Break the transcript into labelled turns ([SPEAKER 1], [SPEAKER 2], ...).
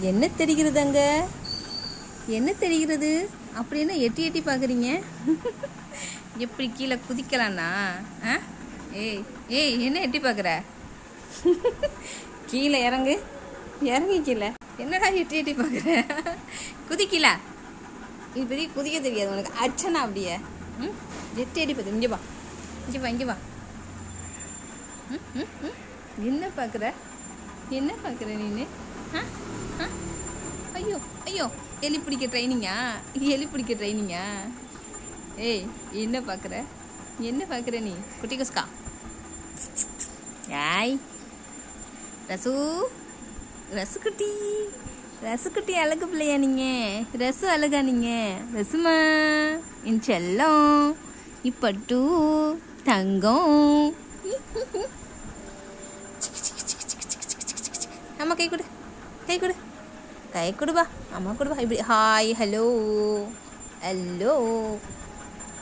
[SPEAKER 1] என்ன தெரிகிறது அங்க? என்ன தெரிகிறது? அப்படி என்ன எட்டி எட்டி பார்க்குறீங்க? எப்படி கீழே குதிக்கலான்னா? ஏய் ஏய், என்ன எட்டி பார்க்குற? கீழே இறங்கு, இறங்கி கீழே. என்னடா எட்டி எட்டி பார்க்குற? குதிக்கல. இது பெரிய குதிக்க தெரியாது உனக்கு. அச்சனா அப்படியே எட்டி எட்டி பார்த்து. இங்கே வா, இங்கே வா, இங்கே வா. என்ன பார்க்குற? என்ன பார்க்குற நீனு? ஐயோ ஐயோ, எலி பிடிக்க ட்ரைனிங்கா? எலி பிடிக்க ட்ரைனிங்கா? ஏய், என்ன பார்க்குற? என்ன பார்க்குற நீ? குட்டி குஸ்கா. யாய் ரசு, ரசுக்குட்டி, ரசுக்குட்டி அழகு பிள்ளையா நீங்கள்? ரசு அழகா நீங்கள்? ரசுமா என் செல்லம், இப்பட்டு தங்கம். அம்மா கை கொடு, கை கொடு, கை கொடுப்பா, அம்மா கொடுப்பா. இப்படி ஹாய், ஹலோ, ஹலோ.